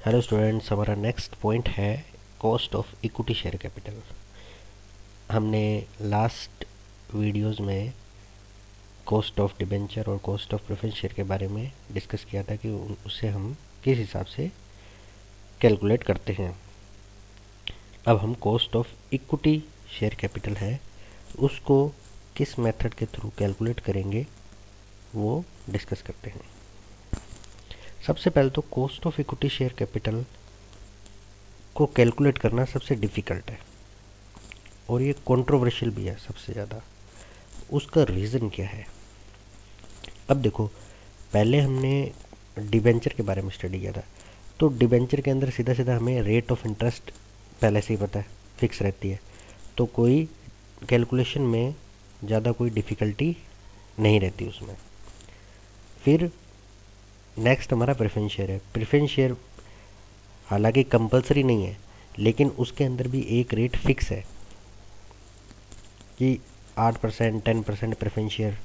Hello students, हमारा next point है cost of equity share capital. हमने लास्ट वीडियोस में कॉस्ट ऑफ डिबेंचर और कॉस्ट ऑफ प्रेफरेंस शेयर के बारे में डिस्कस किया था कि उससे हम किस हिसाब से कैलकुलेट करते हैं। अब हम cost of equity share capital है उसको किस मेथड के थ्रू कैलकुलेट करेंगे वो डिस्कस करते हैं। सबसे पहले तो cost of equity share capital को कैलकुलेट करना सबसे डिफ़िकल्ट है और ये कंट्रोवर्शियल भी है सबसे ज़्यादा। उसका रीज़न क्या है? अब देखो, पहले हमने डिबेंचर के बारे में स्टडी किया था, तो डिबेंचर के अंदर सीधा सीधा हमें रेट ऑफ इंटरेस्ट पहले से ही पता है, फिक्स रहती है, तो कोई कैलकुलेशन में ज़्यादा कोई डिफ़िकल्टी नहीं रहती उसमें। फिर नेक्स्ट हमारा प्रेफरेंस शेयर है। प्रेफरेंस शेयर हालांकि कंपलसरी नहीं है, लेकिन उसके अंदर भी एक रेट फिक्स है कि 8% 10% प्रेफरेंस शेयर,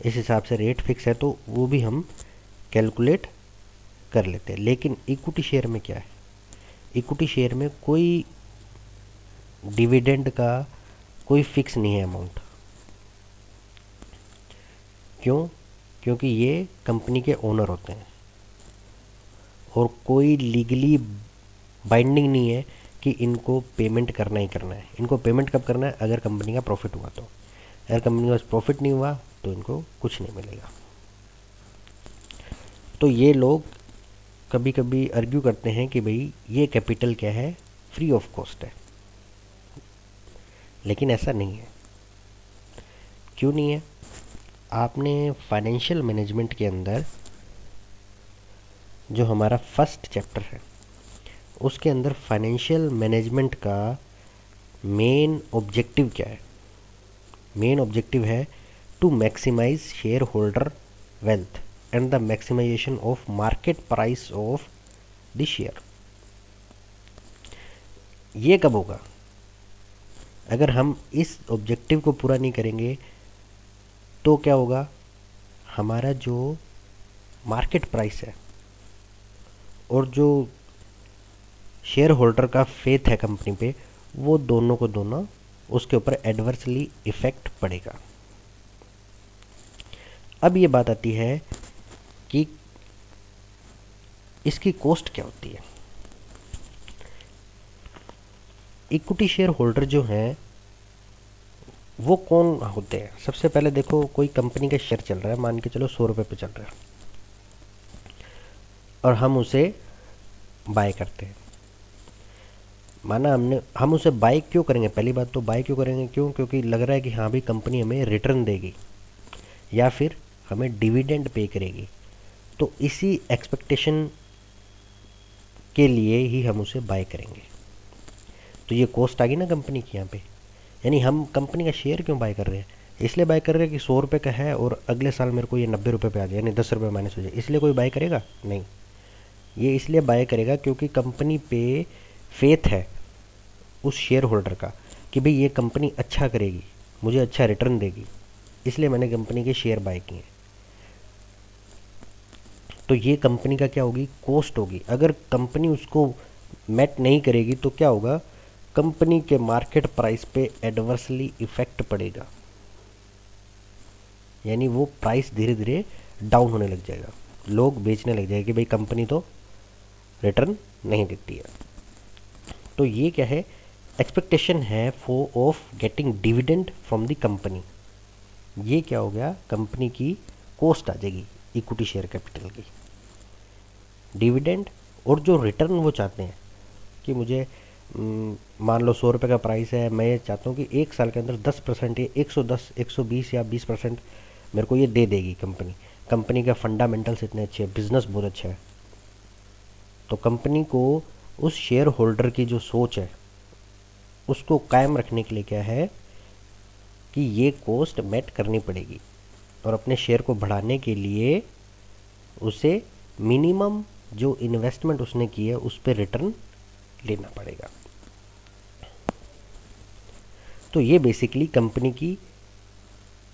इस हिसाब से रेट फिक्स है, तो वो भी हम कैलकुलेट कर लेते हैं। लेकिन इक्विटी शेयर में क्या है? इक्विटी शेयर में कोई डिविडेंड का कोई फिक्स नहीं है अमाउंट। क्यों? क्योंकि ये कंपनी के ओनर होते हैं और कोई लीगली बाइंडिंग नहीं है कि इनको पेमेंट करना ही करना है। इनको पेमेंट कब करना है? अगर कंपनी का प्रॉफिट हुआ तो। अगर कंपनी का प्रॉफिट नहीं हुआ तो इनको कुछ नहीं मिलेगा। तो ये लोग कभी कभी आर्ग्यू करते हैं कि भाई ये कैपिटल क्या है, फ्री ऑफ कॉस्ट है, लेकिन ऐसा नहीं है। क्यों नहीं है? आपने फाइनेंशियल मैनेजमेंट के अंदर जो हमारा फर्स्ट चैप्टर है उसके अंदर फाइनेंशियल मैनेजमेंट का मेन ऑब्जेक्टिव क्या है? मेन ऑब्जेक्टिव है to maximise share holder wealth and the maximisation of market price of the share. ये कब होगा? अगर हम इस ऑब्जेक्टिव को पूरा नहीं करेंगे तो क्या होगा? हमारा जो मार्केट प्राइस है और जो शेयर होल्डर का फेथ है कंपनी पे, वो दोनों को दोनों उसके ऊपर एडवर्सली इफेक्ट पड़ेगा। अब ये बात आती है कि इसकी कॉस्ट क्या होती है। इक्विटी शेयर होल्डर जो हैं वो कौन होते हैं? सबसे पहले देखो, कोई कंपनी का शेयर चल रहा है, मान के चलो 100 रुपये पे चल रहा है और हम उसे बाय करते हैं। माना हम उसे बाय क्यों करेंगे? पहली बात तो बाय क्यों करेंगे? क्योंकि लग रहा है कि हाँ भी कंपनी हमें रिटर्न देगी या फिर हमें डिविडेंड पे करेगी, तो इसी एक्सपेक्टेशन के लिए ही हम उसे बाय करेंगे। तो ये कॉस्ट आ गई ना कंपनी की यहाँ पे। यानी हम कंपनी का शेयर क्यों बाय कर रहे हैं? इसलिए बाय कर रहे हैं कि 100 रुपये का है और अगले साल मेरे को ये 90 रुपये पे आ जाए, यानी 10 रुपये माइनस हो जाए, इसलिए कोई बाय करेगा नहीं। ये इसलिए बाय करेगा क्योंकि कंपनी पे फेथ है उस शेयर होल्डर का कि भाई ये कंपनी अच्छा करेगी, मुझे अच्छा रिटर्न देगी, इसलिए मैंने कंपनी के शेयर बाय किए। तो ये कंपनी का क्या होगी? कॉस्ट होगी। अगर कंपनी उसको मैट नहीं करेगी तो क्या होगा? कंपनी के मार्केट प्राइस पे एडवर्सली इफेक्ट पड़ेगा, यानी वो प्राइस धीरे धीरे डाउन होने लग जाएगा, लोग बेचने लग जाएंगे कि भाई कंपनी तो रिटर्न नहीं देती है। तो ये क्या है? एक्सपेक्टेशन है for of getting dividend from the company. ये क्या हो गया? कंपनी की कॉस्ट आ जाएगी इक्विटी शेयर कैपिटल की, डिविडेंड। और जो रिटर्न वो चाहते हैं कि मुझे मान लो 100 रुपये का प्राइस है, मैं ये चाहता हूँ कि एक साल के अंदर 10% या 110 120 या 20% मेरे को ये दे देगी कंपनी। कंपनी का फंडामेंटल्स इतने अच्छे हैं, बिजनेस बहुत अच्छा है, तो कंपनी को उस शेयर होल्डर की जो सोच है उसको कायम रखने के लिए क्या है कि ये कॉस्ट मेट करनी पड़ेगी और अपने शेयर को बढ़ाने के लिए उसे मिनिमम जो इन्वेस्टमेंट उसने की है उस पर रिटर्न लेना पड़ेगा। तो ये बेसिकली कंपनी की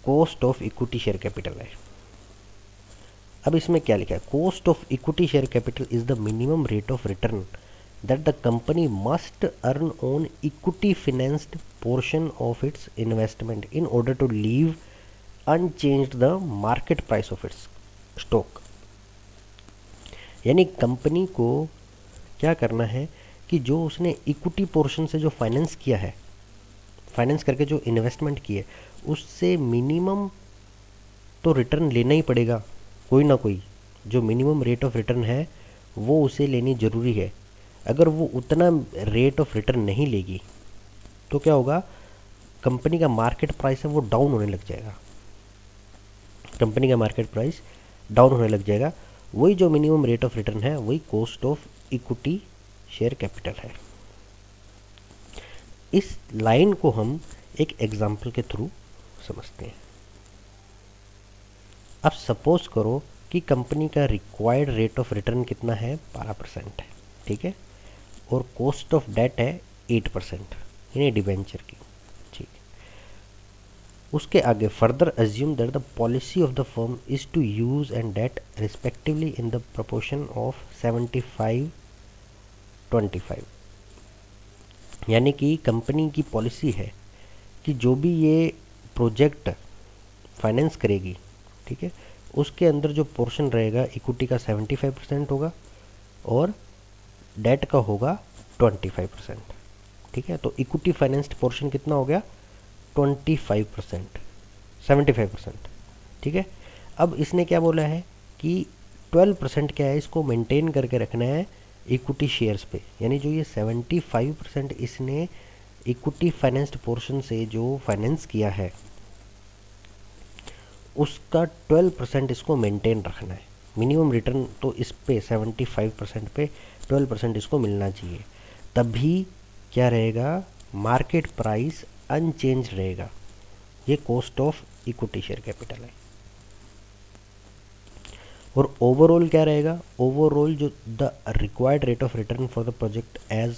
cost of equity share capital है। अब इसमें क्या लिखा है, cost of equity share capital is the minimum rate of return that the company must earn on equity financed portion of its investment in order to leave unchanged the market price of its stock। यानी company को क्या करना है कि जो उसने equity portion से जो फाइनेंस किया है, फाइनेंस करके जो इन्वेस्टमेंट की है, उससे मिनिमम तो रिटर्न लेना ही पड़ेगा, कोई ना कोई जो मिनिमम रेट ऑफ रिटर्न है वो उसे लेनी ज़रूरी है। अगर वो उतना रेट ऑफ रिटर्न नहीं लेगी तो क्या होगा, कंपनी का मार्केट प्राइस है वो डाउन होने लग जाएगा, कंपनी का मार्केट प्राइस डाउन होने लग जाएगा। वही जो मिनिमम रेट ऑफ रिटर्न है वही cost of equity share capital है। इस लाइन को हम एक एग्जाम्पल के थ्रू समझते हैं। अब सपोज करो कि कंपनी का रिक्वायर्ड रेट ऑफ रिटर्न कितना है, 12% है, ठीक है, और कॉस्ट ऑफ डेट है 8%, यानी डिबेंचर की, ठीक। उसके आगे further assume that the policy of the firm is to use and debt respectively in the proportion of 75-25, यानी कि कंपनी की पॉलिसी है कि जो भी ये प्रोजेक्ट फाइनेंस करेगी, ठीक है, उसके अंदर जो पोर्शन रहेगा इक्विटी का 75% होगा और डेट का होगा 25%, ठीक है। तो इक्विटी फाइनेंस्ड पोर्शन कितना हो गया, 25%, 75%, ठीक है। अब इसने क्या बोला है कि 12% क्या है, इसको मेंटेन करके रखना है इक्विटी शेयर्स पे, यानी जो ये 75% इसने इक्विटी फाइनेंस्ड पोर्शन से जो फाइनेंस किया है उसका 12% इसको मेंटेन रखना है। मिनिमम रिटर्न तो इस पे 75% पे 12% इसको मिलना चाहिए, तभी क्या रहेगा, मार्केट प्राइस अनचेंज रहेगा। ये cost of equity share capital है। और ओवरऑल क्या रहेगा, ओवरऑल जो the required rate of return for the project as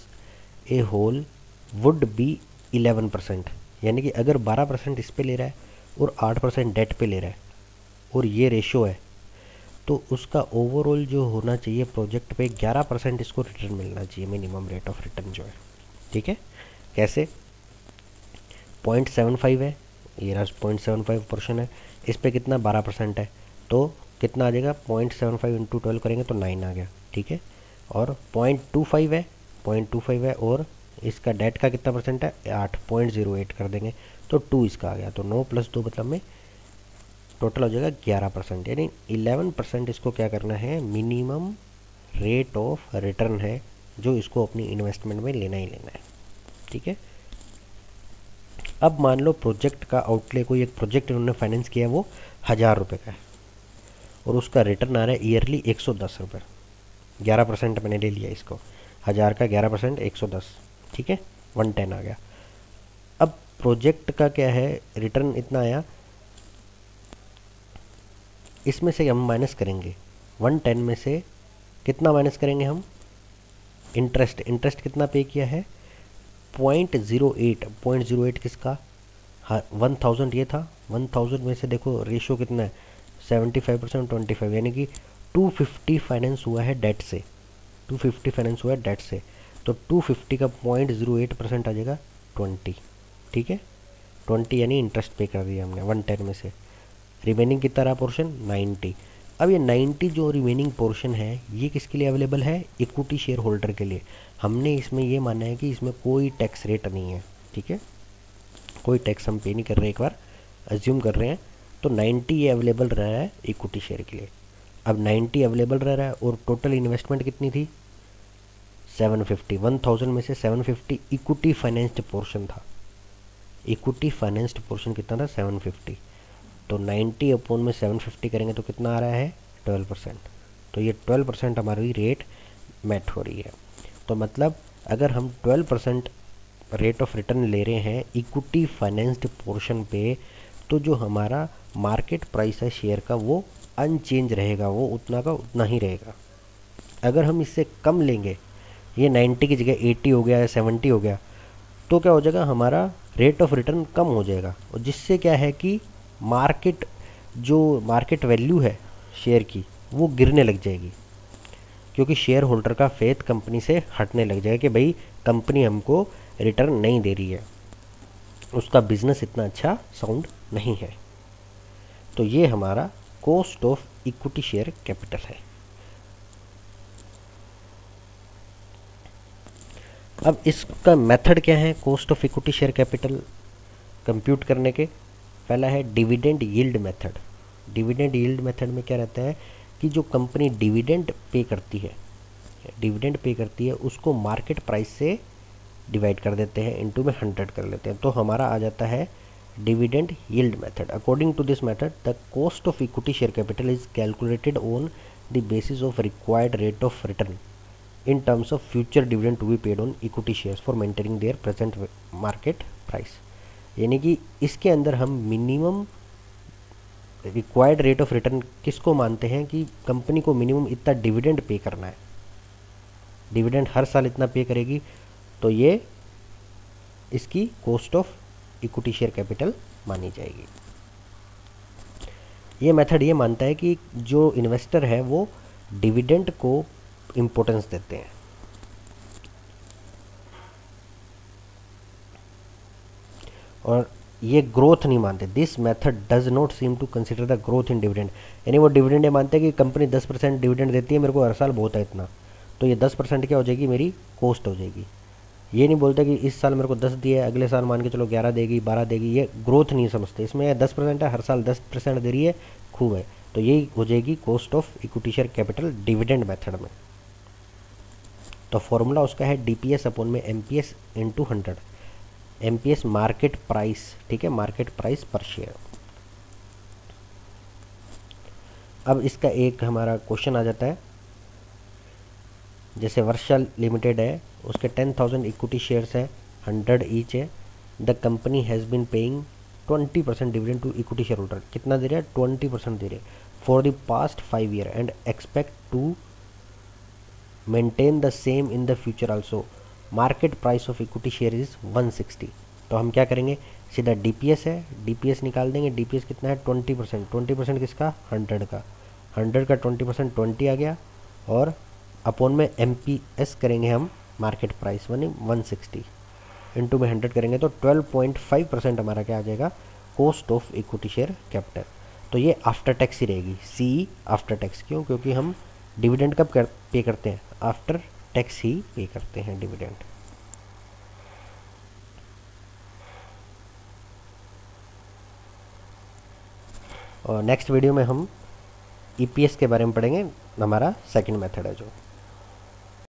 a whole would be 11%, यानी कि अगर 12% इस पे ले रहा है और 8% डेट पे ले रहा है और ये रेशो है, तो उसका ओवरऑल जो होना चाहिए प्रोजेक्ट पे 11% इसको रिटर्न मिलना चाहिए, मिनिमम रेट ऑफ रिटर्न जो है, ठीक है। कैसे, 0.75 है, ये रहा 0.75 पोर्शन है, इस पे कितना 12% है, तो कितना आ जाएगा, 0.75 इंटू 12 करेंगे तो 9 आ गया, ठीक है। और 0.25 है, 0.25 है, और इसका डेट का कितना परसेंट है, 8, 0.08 कर देंगे तो 2 इसका आ गया, तो 9 + 2 मतलब में टोटल हो जाएगा 11%, यानी 11% इसको क्या करना है, मिनिमम रेट ऑफ रिटर्न है जो इसको अपनी इन्वेस्टमेंट में लेना ही लेना है, ठीक है। अब मान लो प्रोजेक्ट का आउटले, कोई एक प्रोजेक्ट इन्होंने फाइनेंस किया है वो 1000 रुपये का है और उसका रिटर्न आ रहा है ईयरली 110 रुपये, 11% मैंने ले लिया इसको, 1000 का 11% 110, ठीक है, 110 आ गया। अब प्रोजेक्ट का क्या है, रिटर्न इतना आया, इसमें से हम माइनस करेंगे 110 में से कितना माइनस करेंगे हम, इंटरेस्ट, इंटरेस्ट कितना पे किया है, 0.08, 0.08 किसका, हाँ 1000 ये था, 1000 में से देखो रेशो कितना है, 75% 25, यानी कि 250 फाइनेंस हुआ है डेट से, 250 फाइनेंस हुआ है डेट से, तो 250 का 0.08% आ जाएगा 20, ठीक है, 20 यानी इंटरेस्ट पे कर दिया हमने 110 में से। रिमेनिंग कितना रहा पोर्शन, 90। अब ये 90 जो रिमेनिंग पोर्शन है ये किसके लिए अवेलेबल है, इक्विटी शेयर होल्डर के लिए। हमने इसमें ये माना है कि इसमें कोई टैक्स रेट नहीं है, ठीक है, कोई टैक्स हम पे नहीं कर रहे, एक बार अज्यूम कर रहे हैं, तो 90 ये अवेलेबल रह रहा है इक्विटी शेयर के लिए। अब 90 अवेलेबल रह रहा है और टोटल इन्वेस्टमेंट कितनी थी, 750, 1000 में से 750 इक्विटी फाइनेंस्ड पोर्शन था, इक्विटी फाइनेंस्ड पोर्शन कितना था, 750, तो 90 अपॉन में 750 करेंगे तो कितना आ रहा है, 12%, तो ये 12% हमारी रेट मैट हो रही है। तो मतलब अगर हम 12% रेट ऑफ रिटर्न ले रहे हैं इक्विटी फाइनेंस्ड पोर्शन पे, तो जो हमारा मार्केट प्राइस है शेयर का वो अनचेंज रहेगा, वो उतना का उतना ही रहेगा। अगर हम इससे कम लेंगे, ये 90 की जगह 80 हो गया या 70 हो गया, तो क्या हो जाएगा, हमारा रेट ऑफ रिटर्न कम हो जाएगा, और जिससे क्या है कि मार्केट जो मार्केट वैल्यू है शेयर की वो गिरने लग जाएगी, क्योंकि शेयर होल्डर का फेथ कंपनी से हटने लग जाएगा कि भाई कंपनी हमको रिटर्न नहीं दे रही है, उसका बिजनेस इतना अच्छा साउंड नहीं है। तो ये हमारा cost of equity share capital है। अब इसका मेथड क्या है cost of equity share capital compute करने के? पहला है dividend yield method. Dividend yield method में क्या रहता है कि जो कंपनी डिविडेंड पे करती है उसको मार्केट प्राइस से डिवाइड कर देते हैं, इनटू में 100 कर लेते हैं, तो हमारा आ जाता है dividend yield method. According to this method the cost of equity share capital is calculated on the basis of required rate of return in terms of future dividend to be paid on equity shares for maintaining their present market price। यानी कि इसके अंदर हम minimum required rate of return किसको मानते हैं कि company को मिनिमम इतना डिविडेंड पे करना है, डिविडेंड हर साल इतना पे करेगी, तो ये इसकी cost of equity share capital मानी जाएगी। ये मेथड ये मानता है कि जो इन्वेस्टर है वो डिविडेंड को इंपॉर्टेंस देते हैं। और ये ग्रोथ नहीं मानते। This method does not seem to consider the growth in dividend. यानी वो डिविडेंड ये मानते हैं कि कंपनी 10% डिविडेंड देती है, मेरे को हर साल बहुत है इतना, तो ये 10% क्या हो जाएगी, मेरी कॉस्ट हो जाएगी। ये नहीं बोलते कि इस साल मेरे को 10 दिया है, अगले साल मान के चलो 11 देगी, 12 देगी, ये ग्रोथ नहीं समझते। इसमें 10% है, हर साल 10% दे रही है, खूब है, तो यही हो जाएगी cost of equity share capital dividend method में। तो फॉर्मूला उसका है DPS अपॉन में MPS into 100। MPS market price, ठीक है, मार्केट प्राइस पर शेयर। अब इसका एक हमारा क्वेश्चन आ जाता है, जैसे वर्षा लिमिटेड है, उसके 10,000 इक्विटी शेयर्स है, 100 ईच है। The company has been paying 20% dividend to equity share holder. कितना दे रहा है, 20% दे रहे हैं for the past 5 year and expect to maintain the same in the future also. Market price of equity share is 160। तो हम क्या करेंगे, सीधा DPS है, DPS निकाल देंगे। DPS कितना है, 20%। 20% किसका, 100 का। 100 का 20% 20 आ गया, और अपॉन में MPS करेंगे हम, मार्केट प्राइस मानी 160 इंटू में 100 करेंगे तो 12.5% हमारा क्या आ जाएगा, cost of equity share capital. तो ये आफ्टर टैक्स ही रहेगी, CE आफ्टर टैक्स। क्यों, क्योंकि हम डिविडेंड कब पे करते हैं, आफ्टर टैक्स ही पे करते हैं डिविडेंड। और नेक्स्ट वीडियो में हम EPS के बारे में पढ़ेंगे, हमारा सेकंड मेथड है जो।